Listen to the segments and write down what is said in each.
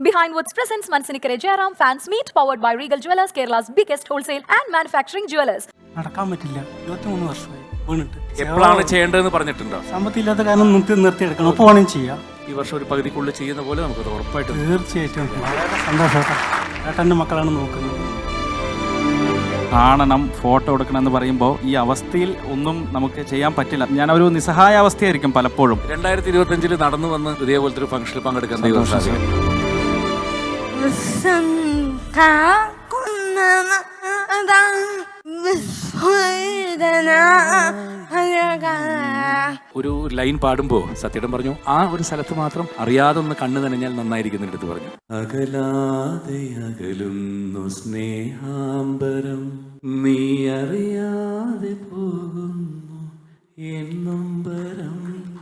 Behind Woods presents Mansinikare Jairam Fans Meet powered by Regal Jewellers, Kerala's biggest wholesale and manufacturing jewellers. നടക്കാൻ പറ്റില്ല. 23 വർഷമായി വീണിട്ട്. എപ്പോഴാണ് ചെയ്യേണ്ടതെന്ന് പറഞ്ഞിട്ടുണ്ടോ? സാമ്പത്തികമില്ലാത്ത കാരണം നിർത്തിയെടുക്കണം. അപ്പോൾ വേണം ചെയ്യാം. ഈ വർഷം ഒരു പകുതിക്കുള്ളിൽ ചെയ്യുന്ന പോലെ നമുക്ക് ഉറപ്പായിട്ടും. തീർച്ചയായിട്ടും വളരെ സന്തോഷം. ഏട്ടൻ്റെ മക്കളാണ് നോക്കുന്നത്. കാണണം, ഫോട്ടോ എടുക്കണം എന്ന് പറയുമ്പോൾ ഈ അവസ്ഥയിൽ ഒന്നും നമുക്ക് ചെയ്യാൻ പറ്റില്ല. ഞാനൊരു നിസ്സഹായ അവസ്ഥയായിരിക്കും പലപ്പോഴും. 2025 നടന്നു വന്ന് ഇതേപോലത്തെ ഒരു ഫംഗ്ഷനിൽ പങ്കെടുക്കാൻ ദൈവം സാധിക്കും. ഒരു ലൈൻ പാടുമ്പോ സത്യേട്ടൻ പറഞ്ഞു, ആ ഒരു സ്ഥലത്ത് മാത്രം അറിയാതെ ഒന്ന് കണ്ണു നനഞ്ഞാൽ നന്നായിരിക്കും എടുത്ത് പറഞ്ഞു. അകലാതെ അകലുന്നു സ്നേഹാംബരം, നീ അറിയാതെ പോകുന്നു എന്നൊമ്പരം.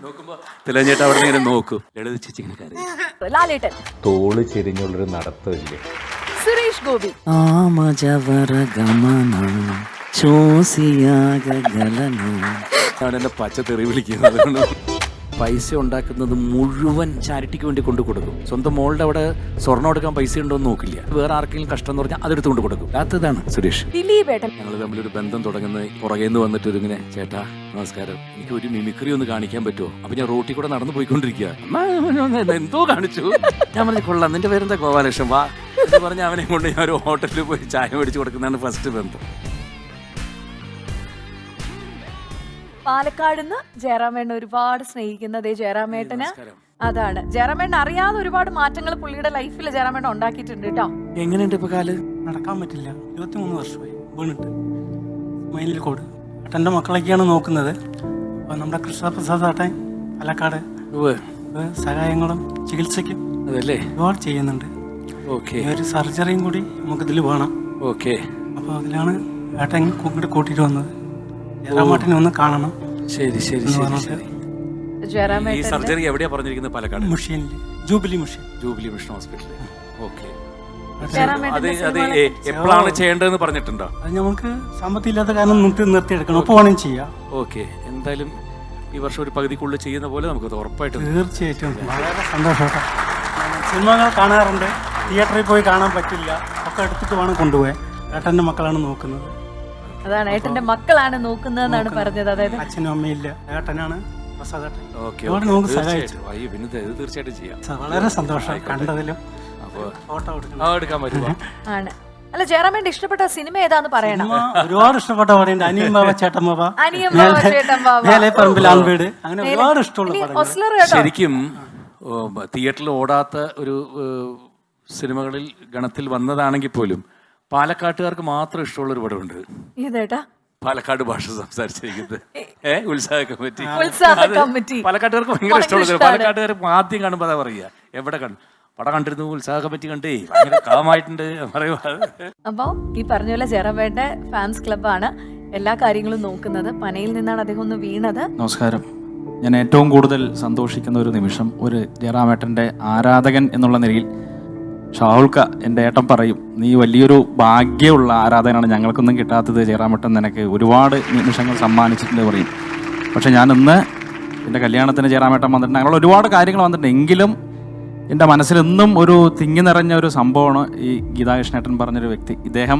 നോക്കുമ്പോ തിലഞ്ഞേട്ട അവിടെ ഇങ്ങനെ നോക്കൂ. ലളിത ചേച്ചി ഇങ്ങനെ കരയും. ലാലേട്ടൻ, തോള് ചെരിഞ്ഞുള്ളൊരു നടത്തമില്ലേ? സുരേഷ് ഗോപി, അവൻ എന്നെ പച്ച തെറി വിളിക്കുന്നത്. പൈസ ഉണ്ടാക്കുന്നത് മുഴുവൻ ചാരിറ്റിക്ക് വേണ്ടി കൊണ്ടു കൊടുക്കും. സ്വന്തം മോളുടെ അവിടെ സ്വർണ്ണം എടുക്കാൻ പൈസ ഉണ്ടോ എന്ന് നോക്കില്ല. വേറെ ആർക്കെങ്കിലും കഷ്ടം എന്ന് പറഞ്ഞാൽ അതെടുത്ത് കൊണ്ട് കൊടുക്കും. അതാണ് സുരേഷ്. ദിലീപേട്ടൻ, ഞങ്ങൾ തമ്മിലൊരു ബന്ധം തുടങ്ങുന്നത് പുറകേന്ന് വന്നിട്ട് ഇതിങ്ങനെ, ചേട്ടാ നമസ്കാരം, എനിക്ക് ഒരു മിമിക്രി ഒന്ന് കാണിക്കാൻ പറ്റുമോ? അപ്പൊ ഞാൻ റോട്ടിൽ കൂടെ നടന്നു പോയിക്കൊണ്ടിരിക്കുക. എന്തോ കാണിച്ചു. ഞാൻ പറഞ്ഞു, കൊള്ളാം, നിന്റെ പേരെന്താ? ഗോപാലകൃഷ്ണൻ, വാ എന്ന് പറഞ്ഞ അവനെ കൊണ്ട് ഞാൻ ഒരു ഹോട്ടലിൽ പോയി ചായ മേടിച്ചു കൊടുക്കുന്നതാണ് ഫസ്റ്റ് ബന്ധം. പാലക്കാട് നിന്ന് ജയറാമേട്ടനെ ഒരുപാട് സ്നേഹിക്കുന്നത് ജയറാമേട്ടന് അതാണ്. ജയറാമേട്ടൻ അറിയാതെ ഒരുപാട് മാറ്റങ്ങൾ പുള്ളിയുടെ ലൈഫിൽ ജയറാമേട്ടൻ ഉണ്ടാക്കിയിട്ടുണ്ട് കേട്ടോ. എങ്ങനെയുണ്ട് ഇപ്പൊ കാല്? നടക്കാൻ പറ്റില്ല. 23 വർഷമായി വീണിട്ട്. മയിലിക്കോട് ഏട്ടൻ്റെ മക്കളൊക്കെയാണ് നോക്കുന്നത്. അപ്പോൾ നമ്മുടെ കൃഷ്ണപ്രസാദ് ഏട്ടൻ പാലക്കാട് സഹായങ്ങളും ചികിത്സയ്ക്കും അതല്ലേ ഒരുപാട് ചെയ്യുന്നുണ്ട്. ഓക്കെ, ഒരു സർജറിയും കൂടി നമുക്കിതിൽ വേണം. ഓക്കെ. അപ്പോൾ അതിലാണ് ഏട്ടൻ ഇങ്ങോട്ട് കൂട്ടിയിട്ട് വന്നത്. ജയറാമേട്ടനെ ഒന്ന് കാണണം. ശരി ശരി ശരി ശരി. ഈ സർജറി എവിടെയാ പറഞ്ഞിരിക്കുന്നത്? പാലക്കാട് മുഷിയനിൽ, ജൂബിലി മുഷിയൻ, ജൂബിലി മിഷൻ ഹോസ്പിറ്റലിൽ. ഓക്കെ. ജയറാമേട്ടൻ എപ്പോഴാണ് ചെയ്യേണ്ടതെന്ന് പറഞ്ഞിട്ടുണ്ടോ? അത് നമുക്ക് സാമ്പത്തികമില്ലാത്ത കാരണം നിർത്തിയെടുക്കണം. അപ്പോൾ വേണം ചെയ്യാം. ഓക്കെ. എന്തായാലും ഈ വർഷം ഒരു പകുതിക്കുള്ളിൽ ചെയ്യുന്ന പോലെ നമുക്ക് ഉറപ്പായിട്ടും. തീർച്ചയായിട്ടും വളരെ സന്തോഷം. സിനിമകൾ കാണാറുണ്ട്, തിയേറ്ററിൽ പോയി കാണാൻ പറ്റില്ല. ഒക്കെ എടുത്തിട്ട് വേണം കൊണ്ടുപോകാൻ. ഏട്ടൻ്റെ മക്കളാണ് നോക്കുന്നത്. അതാണ്, ഏട്ടന്റെ മക്കളാണ് നോക്കുന്നതെന്നാണ് പറഞ്ഞത്. അതായത് അച്ഛനും അമ്മയില്ല, ഏട്ടനാണ് പ്രസാദേട്ടൻ. ഓക്കെ, നമുക്ക് സഹായിച്ചു. പിന്നെ ഇത് തീർച്ചയായിട്ടും ചെയ്യാം. വളരെ സന്തോഷം കണ്ടതിലും. അപ്പോൾ ഫോട്ടോ എടുക്കാൻ പറ്റുമോ? ആണ്. അല്ല, ജയറാമേട്ടൻ ഇഷ്ടപ്പെട്ട സിനിമ ഏതാന്ന് പറയണം. ഒരുപാട് ഇഷ്ടപ്പെട്ട പാടിയുണ്ട്. അനിയം ബാബ ചേട്ടൻ ബാബ, അനിയം ബാബ ചേട്ടൻ ബാബ, മേലെ പറമ്പിൽ ആൺവീട്, അങ്ങനെ ഒരുപാട് ഇഷ്ടമുള്ള പടങ്ങൾ. ശരിക്കും തിയേറ്ററിൽ ഓടാത്ത ഒരു സിനിമകളിൽ ഗണത്തിൽ വന്നതാണെങ്കിൽ പോലും പാലക്കാട്ടുകാർക്ക് മാത്രം ഇഷ്ടമുള്ള ഒരു പടമുണ്ട്. ഇതേട്ടാ, പാലക്കാട് ഭാഷ സംസാരിച്ചിരിക്കുന്നത് ഉത്സാഹ കമ്മിറ്റി. പാലക്കാട്ടുകാർക്ക് ഭയങ്കര ഇഷ്ടമുള്ളത്. പാലക്കാട്ടുകാർ ആദ്യം കാണുമ്പോൾ അതാ പറയുക, എവിടെ കണ്ടു പടം കണ്ടിരുന്നു, ഉത്സാഹ കമ്മിറ്റി കണ്ടേ, ഭയങ്കര കാമായിട്ടുണ്ട് പറയുക. അപ്പൊ ഈ പറഞ്ഞ പോലെ ജയറാമേട്ടന്റെ ഫാൻസ് ക്ലബ്ബാണ് എല്ലാ കാര്യങ്ങളും നോക്കുന്നത്. പനയിൽ നിന്നാണ് അദ്ദേഹം ഒന്ന് വീണത്. നമസ്കാരം. ഞാൻ ഏറ്റവും കൂടുതൽ സന്തോഷിക്കുന്ന ഒരു നിമിഷം, ഒരു ജയറാമേട്ടൻ്റെ ആരാധകൻ എന്നുള്ള നിലയിൽ ഷാഹുൽക്ക, എൻ്റെ ഏട്ടൻ പറയും, നീ വലിയൊരു ഭാഗ്യമുള്ള ആരാധകനാണ്, ഞങ്ങൾക്കൊന്നും കിട്ടാത്തത് ജയറാമേട്ടൻ നിനക്ക് ഒരുപാട് നിമിഷങ്ങൾ സമ്മാനിച്ചിട്ടുണ്ട് പറയും. പക്ഷെ ഞാൻ ഇന്ന് എൻ്റെ കല്യാണത്തിന് ജയറാമേട്ടൻ വന്നിട്ടുണ്ട്, ഞങ്ങൾ ഒരുപാട് കാര്യങ്ങൾ വന്നിട്ടുണ്ട്. എങ്കിലും എൻ്റെ മനസ്സിലെന്നും ഒരു തിങ്ങി നിറഞ്ഞ ഒരു സംഭവമാണ് ഈ ഗീതാകൃഷ്ണേട്ടൻ പറഞ്ഞൊരു വ്യക്തി. ഇദ്ദേഹം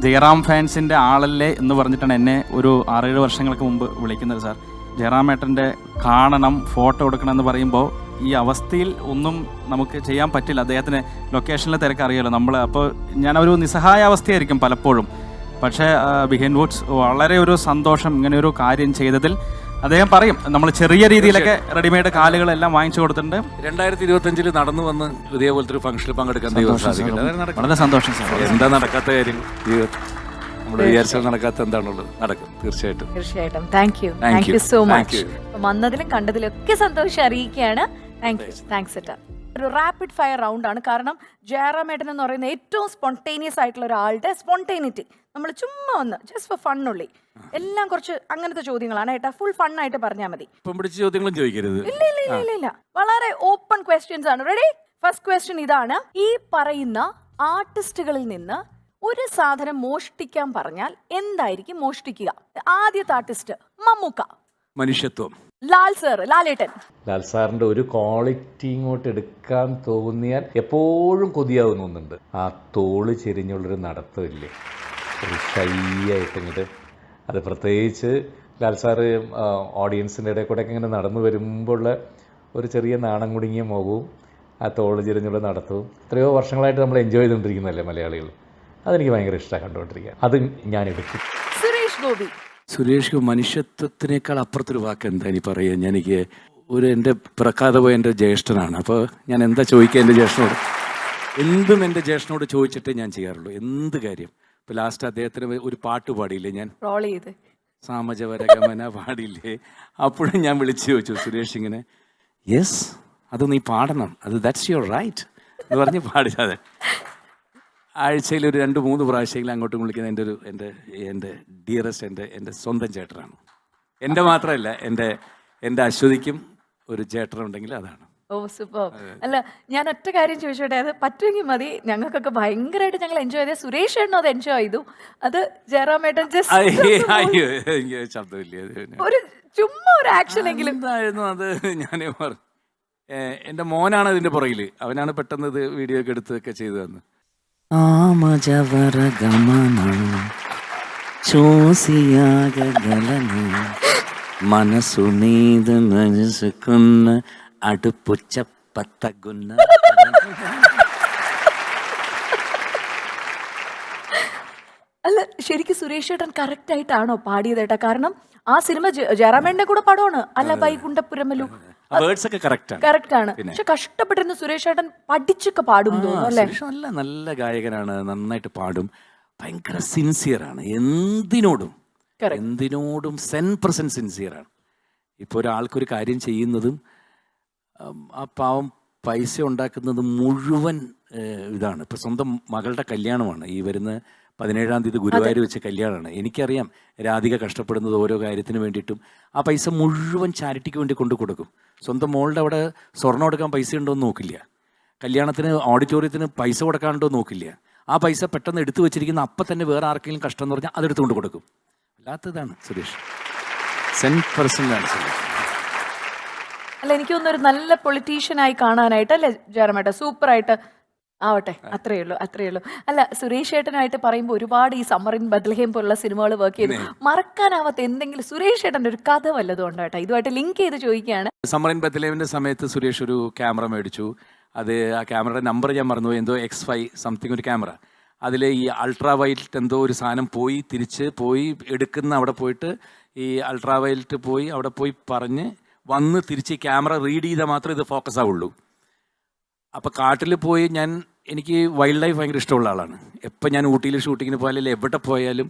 ജയറാം ഫാൻസിൻ്റെ ആളല്ലേ എന്ന് പറഞ്ഞിട്ടാണ് എന്നെ ഒരു 6-7 വർഷങ്ങൾക്ക് മുമ്പ് വിളിക്കുന്നത്. സാർ, ജയറാമേട്ടൻ്റെ കാണണം, ഫോട്ടോ എടുക്കണം എന്ന് പറയുമ്പോൾ ഈ അവസ്ഥയിൽ ഒന്നും നമുക്ക് ചെയ്യാൻ പറ്റില്ല. അദ്ദേഹത്തിന് ലൊക്കേഷനിലെ തിരക്ക് അറിയാമല്ലോ നമ്മൾ. അപ്പോൾ ഞാനൊരു നിസ്സഹായ അവസ്ഥയായിരിക്കും പലപ്പോഴും. പക്ഷേ ബിഹൈൻഡ് വുഡ്സ് വളരെ ഒരു സന്തോഷം ഇങ്ങനെ ഒരു കാര്യം ചെയ്തതിൽ. അദ്ദേഹം പറയും, നമ്മൾ ചെറിയ രീതിയിലൊക്കെ റെഡിമെയ്ഡ് കാലുകളെല്ലാം വാങ്ങിച്ചു കൊടുത്തിട്ടുണ്ട്. 2025 നടന്നു വന്ന് ഇതേപോലത്തെ ഒരു ഫംഗ്ഷനിൽ പങ്കെടുക്കാൻ ദൈവം സാധിക്കും. വളരെ സന്തോഷം സാർ. എന്താ നടക്കാത്ത കാര്യം? നമ്മൾ വിചാരിച്ചാൽ നടക്കാത്ത എന്താണുള്ളത്? നടക്കും തീർച്ചയായിട്ടും. തീർച്ചയായിട്ടും. Thank you so much. വന്നതിലും കണ്ടതിലും ഒക്കെ സന്തോഷം അറിയിക്കുകയാണ്. താങ്ക്സ് ഏട്ടാ. ഒരു റാപ്പിഡ് ഫയർ റൗണ്ട് ആണ്. കാരണം ജയറാമേട്ടൻ എന്ന് പറയുന്ന ഏറ്റവും സ്പോണ്ടേനിയസ് ആയിട്ടുള്ള ഒരാളുടെ സ്പോണ്ടേനിറ്റി നമ്മൾ ചുമ്മാ ഒന്ന് ജസ്റ്റ് ഫോർ ഫൺ ഉള്ളി എല്ലാം കുറച്ച് അങ്ങനത്തെ ചോദ്യങ്ങളാണ് ഏട്ടാ. ഫുൾ ഫണ്ണായിട്ട് പറഞ്ഞാൽ മതി. ഇപ്പം പിടിച്ച ചോദ്യങ്ങളും ചോദിക്കരുത്. ഇല്ല, വളരെ ഓപ്പൺ ക്വസ്റ്റ്യൻസ് ആണ്. റെഡി? ഫസ്റ്റ് ക്വസ്റ്റ്യൻ ഇതാണ്. ഈ പറയുന്ന ആർട്ടിസ്റ്റുകളിൽ നിന്ന് ഒരു സാധനം മോഷ്ടിക്കാൻ പറഞ്ഞാൽ എന്തായിരിക്കും മോഷ്ടിക്കുക? ആദ്യത്തെ ആർട്ടിസ്റ്റ് മമ്മൂക്ക. മനുഷ്യത്വം. ലാലേട്ടൻ. ലാൽ സാറിൻ്റെ ഒരു ക്വാളിറ്റി ഇങ്ങോട്ട് എടുക്കാൻ തോന്നിയാൽ എപ്പോഴും കൊതിയാവുന്ന ഒന്നുണ്ട്. ആ തോള് ചെരിഞ്ഞുള്ളൊരു നടത്തമില്ലേ, ഒരു ഷൈയായിട്ട് ഇങ്ങോട്ട്. അത് പ്രത്യേകിച്ച് ലാൽ സാറ് ഓഡിയൻസിൻ്റെ ഇടയിൽ കൂടെ ഇങ്ങനെ നടന്നു വരുമ്പോൾ ഉള്ള ഒരു ചെറിയ നാണം കുടുങ്ങിയ മുഖവും ആ തോള് ചെരിഞ്ഞുള്ള നടത്തവും എത്രയോ വർഷങ്ങളായിട്ട് നമ്മൾ എൻജോയ് ചെയ്തുകൊണ്ടിരിക്കുന്നതല്ലേ മലയാളികൾ. അതെനിക്ക് ഭയങ്കര ഇഷ്ടമാണ് കണ്ടുകൊണ്ടിരിക്കുക. അത് ഞാൻ എടുക്കും. സുരേഷ് ഗോപി. സുരേഷ് മനുഷ്യത്വത്തിനേക്കാൾ അപ്പുറത്തൊരു വാക്ക് എന്താ ഇനി പറയുക. എനിക്ക് എൻ്റെ പിറക്കാതെ പോയ എൻ്റെ ജ്യേഷ്ഠനാണ്. അപ്പോൾ ഞാൻ എന്താ ചോദിക്കുക എൻ്റെ ജ്യേഷ്ഠനോട്? എന്തും എൻ്റെ ജ്യേഷ്ഠനോട് ചോദിച്ചിട്ടേ ഞാൻ ചെയ്യാറുള്ളൂ, എന്ത് കാര്യം. ഇപ്പോൾ ലാസ്റ്റ് അദ്ദേഹത്തിന് ഒരു പാട്ട് പാടിയില്ലേ ഞാൻ, റോൾ ചെയ്ത് സാമജവരഗമന പാടിയില്ലേ, അപ്പോഴും ഞാൻ വിളിച്ചു ചോദിച്ചു സുരേഷ് ഇങ്ങനെ, യെസ് അത് നീ പാടണം, അത് ദാറ്റ്സ് യുവർ റൈറ്റ് എന്ന് പറഞ്ഞ് പാടില്ലാതെ ആഴ്ചയിൽ ഒരു 2-3 പ്രാവശ്യമെങ്കിലും അങ്ങോട്ടും വിളിക്കുന്ന എൻ്റെ ഡിയറസ്റ്റ് എൻ്റെ സ്വന്തം ചേട്ടനാണ്. എൻ്റെ മാത്രമല്ല, എൻ്റെ അശ്വതിക്കും ഒരു ചേട്ടനുണ്ടെങ്കിൽ അതാണ്. ഓ സൂപ്പർ. അല്ല, ഞാൻ ഒറ്റ കാര്യം ചോദിച്ചോട്ടെ, അത് പറ്റുമെങ്കിൽ മതി. ഞങ്ങൾക്കൊക്കെ ഭയങ്കരമായിട്ട് ഞങ്ങൾ എൻജോയ് ചെയ്തത്. സുരേഷ് ഏട്ടനും അത് എൻജോയ് ചെയ്തു. അത് ജയറാമേട്ടൻ അയ്യോ എനിക്ക് ശബ്ദമില്ല, ഒരു ചുമ്മാ ഒരു ആക്ഷൻ എങ്കിലും. എന്തായിരുന്നു അത്? ഞാൻ പറഞ്ഞു എൻ്റെ മോനാണ് അതിൻ്റെ പുറകിൽ, അവനാണ് പെട്ടെന്ന് ഇത് വീഡിയോ ഒക്കെ എടുത്തൊക്കെ ചെയ്തു തന്നു. മനസ്സു നീത് മനസ്സുക്കുന്ന അടുപ്പുച്ചപ്പത്തകുന്ന. അല്ല, ശരിക്കും സുരേഷ് ഏട്ടൻ കറക്റ്റ് ആയിട്ടാണോ പാടിയതേട്ടാ? കാരണം ആ സിനിമ ജയറാമേട്ടന്റെ കൂടെ പടമാണ് അല്ല വൈകുണ്ഠപുരമലു. വേർഡ്സ് ഒക്കെ കറക്റ്റ് ആണ്. പക്ഷെ കഷ്ടപ്പെട്ടിരുന്നു സുരേഷ് ഏട്ടൻ, പഠിച്ചൊക്കെ പാടും തോന്നുന്നു അല്ലേ? നല്ല ഗായകനാണ്, നന്നായിട്ട് പാടും, ഭയങ്കര സിൻസിയറാണ്, എന്തിനോടും 100% സിൻസിയറാണ്. ഇപ്പോൾ ഒരാൾക്കൊരു കാര്യം ചെയ്യുന്നതും ആ പാവം പൈസ ഉണ്ടാക്കുന്നതും മുഴുവൻ ഇതാണ്. ഇപ്പോൾ സ്വന്തം മകളുടെ കല്യാണമാണ്, ഈ വരുന്ന 17-ാം തീയതി ഗുരുവായൂർ വെച്ച കല്യാണമാണ്. എനിക്കറിയാം രാധിക കഷ്ടപ്പെടുന്നത് ഓരോ കാര്യത്തിന് വേണ്ടിയിട്ടും. ആ പൈസ മുഴുവൻ ചാരിറ്റിക്ക് വേണ്ടി കൊണ്ടു കൊടുക്കും. സ്വന്തം മോളുടെ അവിടെ സ്വർണ്ണം എടുക്കാൻ പൈസ ഉണ്ടോ എന്ന് നോക്കില്ല, കല്യാണത്തിന് ഓഡിറ്റോറിയത്തിന് പൈസ കൊടുക്കാനുണ്ടോ നോക്കില്ല. ആ പൈസ പെട്ടെന്ന് എടുത്തു വെച്ചിരിക്കുന്ന അപ്പം തന്നെ വേറെ ആർക്കെങ്കിലും കഷ്ടം എന്ന് പറഞ്ഞാൽ അതെടുത്ത് കൊണ്ട് കൊടുക്കും. അല്ലാത്തതാണ് സുരേഷ്, 100% സുരേഷ്. അല്ല, എനിക്ക് തോന്നുന്നു ഒരു നല്ല പൊളിറ്റീഷ്യനായി കാണാനായിട്ട് അല്ലേ ജയറാമേട്ട? സൂപ്പറായിട്ട് ആവട്ടെ, അത്രയേ ഉള്ളൂ. അല്ല, സുരേഷ് ഏട്ടനായിട്ട് പറയുമ്പോൾ ഒരുപാട് ഈ സമ്മർ ഇൻ ബത്ലഹേം പോലുള്ള സിനിമകൾ വർക്ക് ചെയ്തു. മറക്കാനാവാത്ത എന്തെങ്കിലും സുരേഷ് ഏട്ടൻ്റെ ഒരു കഥ വല്ലതും ഉണ്ടോ കേട്ടോ? ഇതുമായിട്ട് ലിങ്ക് ചെയ്ത് ചോദിക്കുകയാണ്. സമ്മർ ഇൻ ബത്ലഹേമിൻ്റെ സമയത്ത് സുരേഷ് ഒരു ക്യാമറ മേടിച്ചു. അത് ആ ക്യാമറയുടെ നമ്പർ ഞാൻ മറന്നുപോയി, എന്തോ X5 സംതിങ് ഒരു ക്യാമറ. അതിൽ ഈ അൾട്രാ വയലറ്റ് എന്തോ ഒരു സാധനം തിരിച്ച് പോയി എടുക്കുന്ന അവിടെ പോയിട്ട് ഈ അൾട്രാ വയലറ്റ് പോയി അവിടെ പോയി പറഞ്ഞ് വന്ന് തിരിച്ച് ക്യാമറ റീഡ് ചെയ്താൽ മാത്രമേ ഇത് ഫോക്കസ് ആവുള്ളൂ. അപ്പോൾ കാട്ടിൽ പോയി എനിക്ക് വൈൽഡ് ലൈഫ് ഭയങ്കര ഇഷ്ടമുള്ള ആളാണ്. എപ്പോൾ ഞാൻ ഊട്ടിയിൽ ഷൂട്ടിങ്ങിന് പോയാലും എവിടെ പോയാലും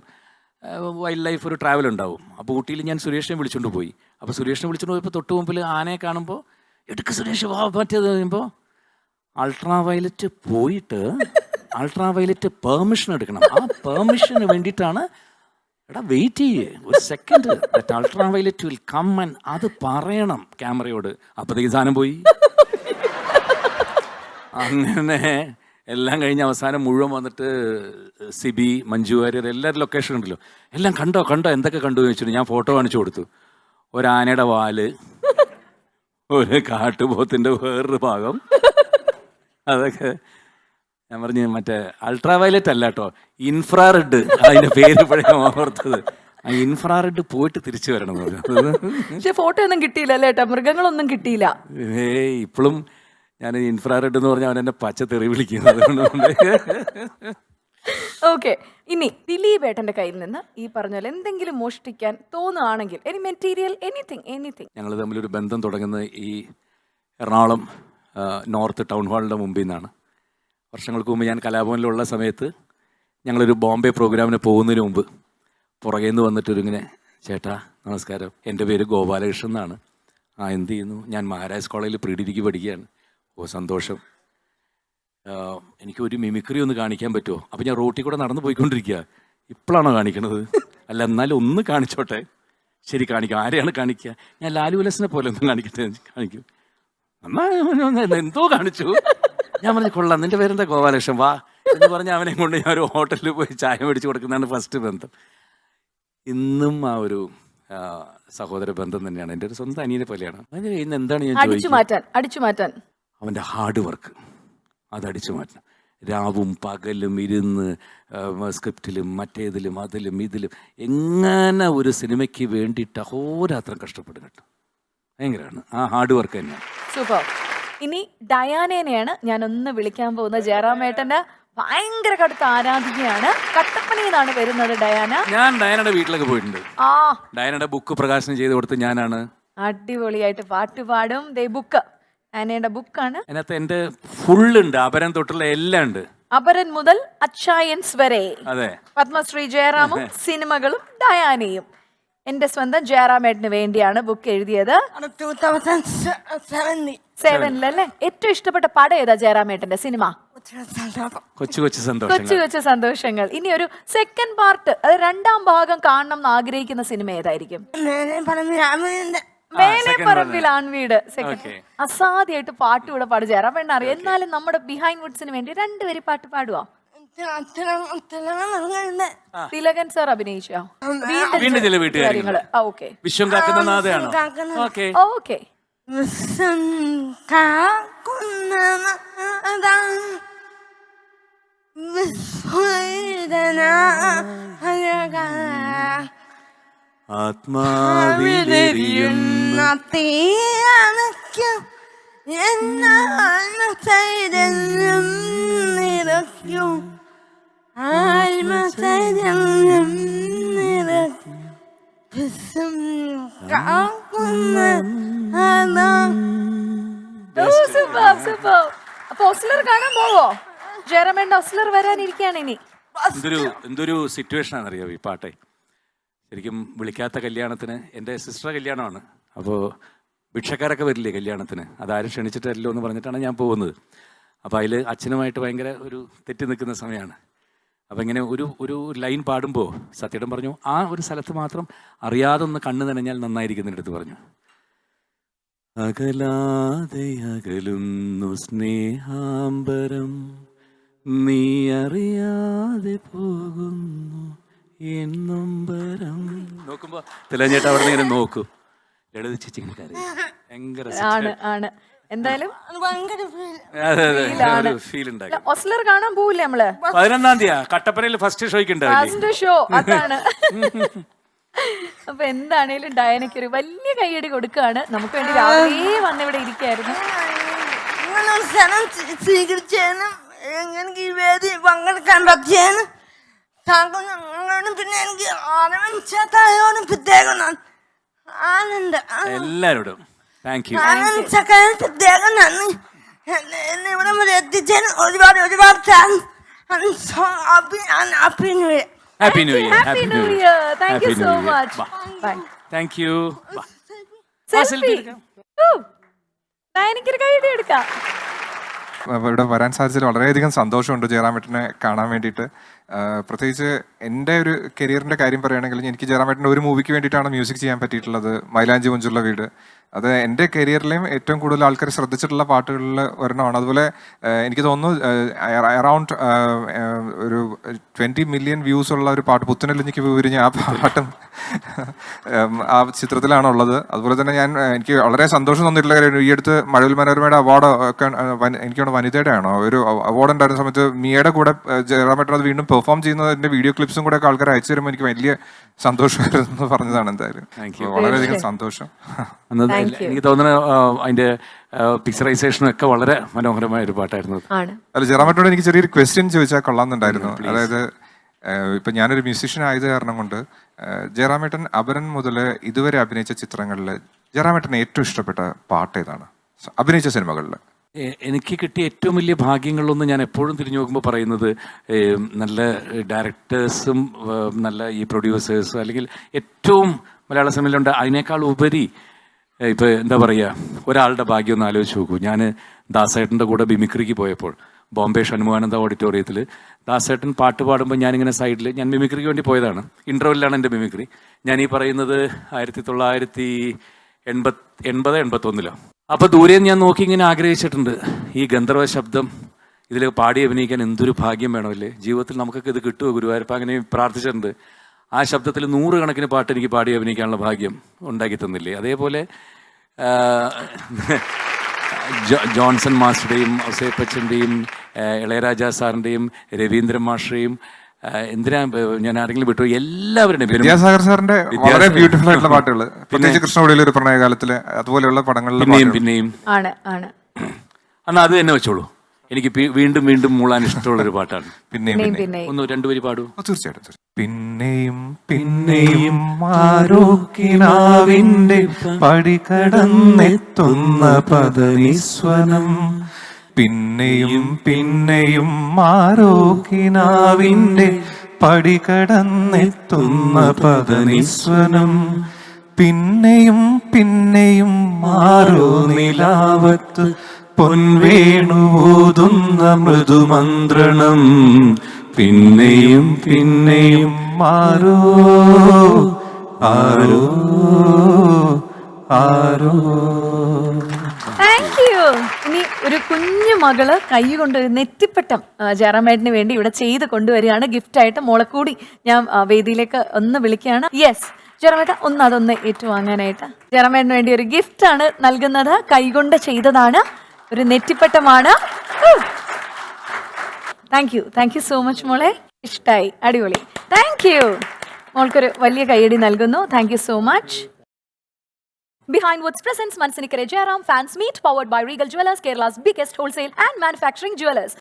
വൈൽഡ് ലൈഫ് ഒരു ട്രാവൽ ഉണ്ടാവും. അപ്പോൾ ഊട്ടിയിൽ ഞാൻ സുരേഷിനെ വിളിച്ചുകൊണ്ട് പോയി. അപ്പോൾ സുരേഷിനെ വിളിച്ചുകൊണ്ട് പോയപ്പോൾ തൊട്ട് മുമ്പിൽ ആനയെ കാണുമ്പോൾ എടുക്ക് സുരേഷ് വാ പറ്റിയത് കഴിയുമ്പോൾ അൾട്രാ വയലറ്റ് പോയിട്ട് അൾട്രാ വയലറ്റ് പെർമിഷൻ എടുക്കണം. ആ പെർമിഷന് വേണ്ടിയിട്ടാണ്, എടാ വെയിറ്റ് ചെയ്യേ ഒരു second, that ultraviolet will come and അത് പറയണം ക്യാമറയോട്. അപ്പോഴത്തേക്ക് സാധനം പോയി. അങ്ങനെ എല്ലാം കഴിഞ്ഞ് അവസാനം മുഴുവൻ വന്നിട്ട് സിബി, മഞ്ജു വാര്യർ എല്ലാവരും ലൊക്കേഷൻ ഉണ്ടല്ലോ, എല്ലാം കണ്ടോ എന്തൊക്കെ കണ്ടു എന്ന് വെച്ചിട്ട് ഞാൻ ഫോട്ടോ കാണിച്ചു കൊടുത്തു. ഒരു ആനയുടെ വാല്, ഒരു കാട്ടുപോത്തിൻ്റെ വേറൊരു ഭാഗം, അതൊക്കെ ഞാൻ പറഞ്ഞു മറ്റേ അൾട്രാ വയലറ്റ് അല്ല കേട്ടോ, ഇൻഫ്രാറെഡ്, അതിൻ്റെ പേര് ഇപ്പോഴേ ഓർത്തത്. ആ ഇൻഫ്രാറെഡ് പോയിട്ട് തിരിച്ചു വരണം എന്ന് പറഞ്ഞു. ഫോട്ടോ ഒന്നും കിട്ടിയില്ല അല്ലേ ഏട്ടാ? മൃഗങ്ങളൊന്നും കിട്ടിയില്ല. ഇപ്പോഴും ഞാൻ ഇൻഫ്രാറെഡ് എന്ന് പറഞ്ഞാൽ അവൻ എന്നെ പച്ച തെറി വിളിക്കുന്നത്. ഓക്കെ, ഇനി ദിലീപ് ഏട്ടന്റെ കയ്യിൽ നിന്ന് ഈ പറഞ്ഞ പോലെ എന്തെങ്കിലും മോഷ്ടിക്കാൻ തോന്നുകയാണെങ്കിൽ, എനി മെറ്റീരിയൽ, എനിത്തിങ്. ഞങ്ങൾ തമ്മിലൊരു ബന്ധം തുടങ്ങുന്നത് ഈ എറണാകുളം നോർത്ത് ടൗൺ ഹാളിൻ്റെ മുമ്പിൽ നിന്നാണ്. വർഷങ്ങൾക്ക് മുമ്പ് ഞാൻ കലാഭവനിലുള്ള സമയത്ത് ഞങ്ങളൊരു ബോംബെ പ്രോഗ്രാമിന് പോകുന്നതിന് മുമ്പ് പുറകെ നിന്ന് വന്നിട്ടൊരിങ്ങനെ, ചേട്ടാ നമസ്കാരം, എൻ്റെ പേര് ഗോപാലകൃഷ്ണൻ എന്നാണ്. എന്ത് ചെയ്യുന്നു? ഞാൻ മഹാരാജ് കോളേജിൽ പ്രീ ഡിഗ്രിക്ക് പഠിക്കുകയാണ്. ഓ സന്തോഷം, എനിക്കൊരു മിമിക്രി ഒന്ന് കാണിക്കാൻ പറ്റുമോ? അപ്പോൾ ഞാൻ റോട്ടിൽ കൂടെ നടന്നു പോയിക്കൊണ്ടിരിക്കുക. ഇപ്പോഴാണോ കാണിക്കണത്? അല്ല എന്നാലും ഒന്ന് കാണിച്ചോട്ടെ. ശരി കാണിക്കാം. ആരെയാണ് കാണിക്കുക? ഞാൻ ലാലു വിലസിനെ പോലെ ഒന്നും കാണിക്കട്ടെ. കാണിക്കും. എന്നാൽ എന്തോ കാണിച്ചു. ഞാൻ പറഞ്ഞു കൊള്ളാം, നിൻ്റെ പേരെന്താ? ഗോപാലകൃഷ്ണൻ, വാ എന്ന് പറഞ്ഞ് അവനെ കൊണ്ട് ഞാൻ ഒരു ഹോട്ടലിൽ പോയി ചായ മേടിച്ച് കൊടുക്കുന്നതാണ് ഫസ്റ്റ് ബന്ധം. ഇന്നും ആ ഒരു സഹോദര ബന്ധം തന്നെയാണ്. എൻ്റെ ഒരു സ്വന്തം അനിയനെ പോലെയാണ്. അതിന് ഇന്ന് എന്താണ് ഞാൻ അടിച്ചു മാറ്റാൻ അവൻ്റെ ഹാർഡ് വർക്ക് അത് അടിച്ചു മാറ്റണം. രാവും പകലും ഇരുന്ന് സ്ക്രിപ്റ്റിലും മറ്റേതിലും അതിലും ഇതിലും എങ്ങനെ ഒരു സിനിമയ്ക്ക് വേണ്ടിയിട്ട് അഹോരാത്രം കഷ്ടപ്പെടും കേട്ടോ. ഭയങ്കരമാണ് ആ ഹാർഡ് വർക്ക് തന്നെയാണ്. സൂപ്പർ. ഇനി ഡയാനേനെയാണ് ഞാൻ ഒന്ന് വിളിക്കാൻ പോകുന്നത്. ജയറാമേട്ടന്റെ ഭയങ്കര കടുത്ത ആരാധികയാണ്. കട്ടപ്പനയിൽ നിന്നാണ് വരുന്നത് ഡയാന. ഞാൻ ഡയാനയുടെ വീട്ടിലൊക്കെ പോയിട്ടുണ്ട്. ആ ഡയാനയുടെ ബുക്ക് പ്രകാശനം ചെയ്ത് കൊടുത്ത് ഞാനാണ്. അടിപൊളിയായിട്ട് പാട്ട് പാടും. ബുക്ക് ഡയാനയുടെ ബുക്കാണ്. അതിനകത്ത് എൻ്റെ ഫുള്ളുണ്ട്, അപരം തൊട്ടുള്ള എല്ലാം ഉണ്ട്. അപരൻ മുതൽ അച്ചായൻസ് വരെ. അതെ, പത്മശ്രീ ജയറാമും സിനിമകളും ഡയാനയും. എന്റെ സ്വന്തം ജയറാമേട്ടന് വേണ്ടിയാണ് ബുക്ക് എഴുതിയത്. 2007 ഏറ്റവും ഇഷ്ടപ്പെട്ട പടം ഏതാ ജയറാമേട്ടന്റെ സിനിമ? കൊച്ചു കൊച്ചു സന്തോഷം. കൊച്ചു കൊച്ചു സന്തോഷങ്ങൾ. ഇനി ഒരു സെക്കൻഡ് പാർട്ട്, അത് രണ്ടാം ഭാഗം കാണണം എന്ന് ആഗ്രഹിക്കുന്ന സിനിമ ഏതായിരിക്കും? മേലെപ്പറമ്പിൽ ആൺവീട്. അസാധ്യമായിട്ട് പാട്ട് കൂടെ പാടും ജയറാമേട്ടൻ അറിയാം. എന്നാലും നമ്മുടെ ബിഹൈൻഡ് വുഡ്സിന് വേണ്ടി 2 വരി പാട്ട് പാടുവാ. തിലകൻ സാർ അഭിനയിച്ചോ? വീണ്ടും ചില വീട്ടുകാര്യങ്ങള്. വിശ്വം കാക്കുന്ന നാഥയാണോ? ഓക്കെ. ആത്മാവിലെരിയുന്ന തീയണയ്ക്കും നിറയ്ക്കും ആത്മസൈര്യം അപ്പൊ ഒസ്ലർ കാണാൻ പോവോ? ജയറാമേട്ടൻ ഒസ്ലർ വരാനിരിക്കുകയാണ് ഇനി. എന്തൊരു സിറ്റുവേഷൻ ആണെന്നറിയോ ഈ പാട്ടെ. ശരിക്കും വിളിക്കാത്ത കല്യാണത്തിന്, എൻ്റെ സിസ്റ്റർ കല്യാണമാണ്. അപ്പോൾ ഭിക്ഷക്കാരൊക്കെ വരില്ലേ കല്യാണത്തിന്, അതാരും ക്ഷണിച്ചിട്ടല്ലോ എന്ന് പറഞ്ഞിട്ടാണ് ഞാൻ പോകുന്നത്. അപ്പോൾ അതിൽ അച്ഛനുമായിട്ട് ഭയങ്കര ഒരു തെറ്റി നിൽക്കുന്ന സമയമാണ്. അപ്പം ഇങ്ങനെ ഒരു ലൈൻ പാടുമ്പോൾ സത്യേട്ടൻ പറഞ്ഞു, ആ ഒരു സ്ഥലത്ത് മാത്രം അറിയാതെ ഒന്ന് കണ്ണ് നനഞ്ഞാൽ നന്നായിരിക്കുന്നതിൻ്റെ അടുത്ത് പറഞ്ഞു. അകലാതെ അകലുന്നു സ്നേഹാംബരം, നീ അറിയാതെ പോകുന്നു എന്നൊമ്പരം. നോക്കുമ്പോൾ തിലഞ്ഞേട്ട അവിടെ ഇങ്ങനെ നോക്കും. ലളിത ചേച്ചി ഭയങ്കര ആണ്. എന്തായാലും ഫീൽ ഉണ്ടാക്കി. ഒസ്ലർ കാണാൻ പോവില്ലേ നമ്മള്? 11-ാം തീയതി കട്ടപ്പനയിൽ ഫസ്റ്റ് ഷോയ്ക്ക് ഫസ്റ്റ് ഷോ അതാണ്. അപ്പൊ എന്താണേലും ഡയനയ്ക്ക് ഒരു വലിയ കൈയടി കൊടുക്കുകയാണ്. നമുക്ക് വേണ്ടി രാവിലെ വന്നിവിടെ ഇരിക്കായിരുന്നു. സ്വീകരിച്ചതിനും എനിക്ക് ഈ വേദി പങ്കെടുക്കാൻ പറ്റിയതിനും പിന്നെ എനിക്ക് ആനന്ദോടും പ്രത്യേകം എല്ലാവരോടും താങ്ക് യു. പ്രത്യേകം നന്ദി. എന്നെ ഇവിടെ വരെ എത്തിച്ചതിന് ഒരുപാട് happy new year. Happy new year. Happy new year. Thank you so much. Bye. Thank you. ഡയനയ്ക്കൊരു കൈയടി എടുക്കാം. ഇവിടെ വരാൻ സാധിച്ചതിൽ വളരെയധികം സന്തോഷമുണ്ട് ജയറാമേട്ടനെ കാണാൻ വേണ്ടിയിട്ട്. പ്രത്യേകിച്ച് എൻ്റെ ഒരു കരിയറിൻ്റെ കാര്യം പറയുകയാണെങ്കിൽ എനിക്ക് ജയറാമേട്ടൻ്റെ ഒരു മൂവിക്ക് വേണ്ടിയിട്ടാണ് മ്യൂസിക് ചെയ്യാൻ പറ്റിയിട്ടുള്ളത്, മൈലാഞ്ചി മഞ്ചുള്ള വീട്. അത് എൻ്റെ കരിയറിലെയും ഏറ്റവും കൂടുതൽ ആൾക്കാർ ശ്രദ്ധിച്ചിട്ടുള്ള പാട്ടുകളിൽ ഒരെണ്ണമാണ്. അതുപോലെ എനിക്ക് തോന്നുന്നു അറൗണ്ട് ഒരു 20 മില്യൺ വ്യൂസ് ഉള്ള ഒരു പാട്ട് പുത്തനെല്ലിഞ്ഞിക്ക് വിരിഞ്ഞ ആ പാട്ടും ആ ചിത്രത്തിലാണുള്ളത്. അതുപോലെ തന്നെ എനിക്ക് വളരെ സന്തോഷം തോന്നിയിട്ടുള്ള കാര്യം, ഈ അടുത്ത് മഴവിൽ മനോരമയുടെ അവാർഡ് ഒക്കെ എനിക്ക് വനിതയുടെ ആണോ ഒരു അവാർഡ് ഉണ്ടായിരുന്ന സമയത്ത് മിയയുടെ കൂടെ ജയറാമേട്ടൻ അത് വീണ്ടും പെർഫോം ചെയ്യുന്നതിൻ്റെ വീഡിയോ ക്ലിപ്സും കൂടെ ഒക്കെ ആൾക്കാർ അയച്ചു തരുമ്പോൾ എനിക്ക് വലിയ സന്തോഷമായിരുന്നു പറഞ്ഞതാണ്. എന്തായാലും വളരെയധികം സന്തോഷം. എനിക്ക് തോന്നുന്നു അതിന്റെ പിക്ചറൈസേഷനും ഒക്കെ വളരെ മനോഹരമായ ഒരു പാട്ടായിരുന്നു. അല്ല, ജയറാമേട്ടനോട് എനിക്ക് ചെറിയൊരു ക്വസ്റ്റ്യൻ ചോദിച്ചാൽ കൊള്ളാമെന്നുണ്ടായിരുന്നു. അതായത് ഇപ്പൊ ഞാനൊരു മ്യൂസീഷ്യൻ ആയത് കാരണം കൊണ്ട് ജയറാമേട്ടൻ അപരൻ മുതൽ ഇതുവരെ അഭിനയിച്ച ചിത്രങ്ങളിൽ ജയറാമേട്ടന് ഏറ്റവും ഇഷ്ടപ്പെട്ട പാട്ട് ഏതാണ് അഭിനയിച്ച സിനിമകളിൽ? എനിക്ക് കിട്ടിയ ഏറ്റവും വലിയ ഭാഗ്യങ്ങളിലൊന്നും ഞാൻ എപ്പോഴും തിരിഞ്ഞു നോക്കുമ്പോൾ പറയുന്നത് നല്ല ഡയറക്ടേഴ്സും നല്ല ഈ പ്രൊഡ്യൂസേഴ്സും, അല്ലെങ്കിൽ ഏറ്റവും മലയാള സിനിമയിലുണ്ട് അതിനേക്കാൾ ഉപരി ഇപ്പോൾ എന്താ പറയുക, ഒരാളുടെ ഭാഗ്യം ഒന്ന് ആലോചിച്ച് നോക്കൂ. ഞാൻ ദാസേട്ടൻ്റെ കൂടെ ബിമിക്രിക്ക് പോയപ്പോൾ ബോംബെ ഷൺമുഖാനന്ദ ഓഡിറ്റോറിയത്തിൽ ദാസേട്ടൻ പാട്ട് പാടുമ്പോൾ ഞാനിങ്ങനെ സൈഡിൽ, ഞാൻ മിമിക്രിക്ക് വേണ്ടി പോയതാണ്, ഇൻ്റർവെല്ലാണ് എൻ്റെ മിമിക്രി. ഞാൻ ഈ പറയുന്നത് 1980-81 അപ്പോൾ ദൂരെ ഞാൻ നോക്കി ഇങ്ങനെ ആഗ്രഹിച്ചിട്ടുണ്ട്, ഈ ഗന്ധർവ ശബ്ദം ഇതിൽ പാടി അഭിനയിക്കാൻ എന്തൊരു ഭാഗ്യം വേണമല്ലേ ജീവിതത്തിൽ, നമുക്കൊക്കെ ഇത് കിട്ടുമോ ഗുരുവായൂരപ്പ, അങ്ങനെ പ്രാർത്ഥിച്ചിട്ടുണ്ട്. ആ ശബ്ദത്തിൽ 100 കണക്കിന് പാട്ട് എനിക്ക് പാടി അഭിനയിക്കാനുള്ള ഭാഗ്യം ഉണ്ടാക്കി തന്നില്ലേ. അതേപോലെ ജോൺസൺ മാസ്റ്ററുടെയും ഔസേപ്പച്ചൻ്റെയും ഇളയരാജ സാറിൻ്റെയും രവീന്ദ്രൻ മാസ്റ്ററെയും എന്തിനാ ഞാൻ ആരെങ്കിലും വിട്ടു, എല്ലാവരുടെയും പേരും വിദ്യാസാഗർ സാറിന്റെ വളരെ ബ്യൂട്ടിഫുൾ ആയിട്ടുള്ള പാട്ടുകൾ, പ്രത്യേകിച്ച് കൃഷ്ണകുടിയിലെ ഒരു പ്രണയകാലത്തിലെ അതുപോലെയുള്ള പടങ്ങളിലെ പിന്നെയും ആണ് ആണ് അന്ന് അത് തന്നെ വെച്ചോളൂ. എനിക്ക് വീണ്ടും വീണ്ടും മൂളാൻ ഇഷ്ടമുള്ളൊരു പാട്ടാണ്. പിന്നെയും പിന്നെ ഒന്ന് 2 വരി പാടൂ. തീർച്ചയായിട്ടും. പിന്നെയും പിന്നെയും ആരോക്കിനാവിന്റെ പടികടന്നെത്തുന്ന പദനിസ്വനം, പിന്നെയും പിന്നെയും ആരോക്കിനാവിന്റെ പടികടന്നെത്തുന്ന പദനിസ്വനം, പിന്നെയും പിന്നെയും ആരോ നിലാവത്ത് പൊൻവേണുവൂതുന്ന മൃദുമന്ത്രണം, പിന്നെയും പിന്നെയും ആരോ ആരോ ആരോ. Thank you. ഇനി ഒരു കുഞ്ഞു മകള് കൈ കൊണ്ട് ഒരു നെറ്റിപ്പട്ടം ജയറാമേട്ടന് വേണ്ടി ഇവിടെ ചെയ്ത് കൊണ്ടുവരികയാണ് ഗിഫ്റ്റായിട്ട്. മോളെ കൂടി ഞാൻ വേദിയിലേക്ക് ഒന്ന് വിളിക്കുകയാണ്. യെസ് ജയറാമേട്ട, അതൊന്ന് ഏറ്റുവാങ്ങാനായിട്ട്. ജയറാമേട്ടന് വേണ്ടി ഒരു ഗിഫ്റ്റ് ആണ് നൽകുന്നത്. കൈകൊണ്ട് ചെയ്തതാണ്, ഒരു നെറ്റിപ്പട്ടമാണ്. താങ്ക് യു സോ മച്ച് മോളെ. ഇഷ്ടായി, അടിപൊളി. Thank you. മോൾക്കൊരു വലിയ കൈയടി നൽകുന്നു. Thank you so much. Behind Woods presents Mansinikare Jairam Fans Meet, powered by Regal Jewelers, Kerala's biggest wholesale and manufacturing jewelers.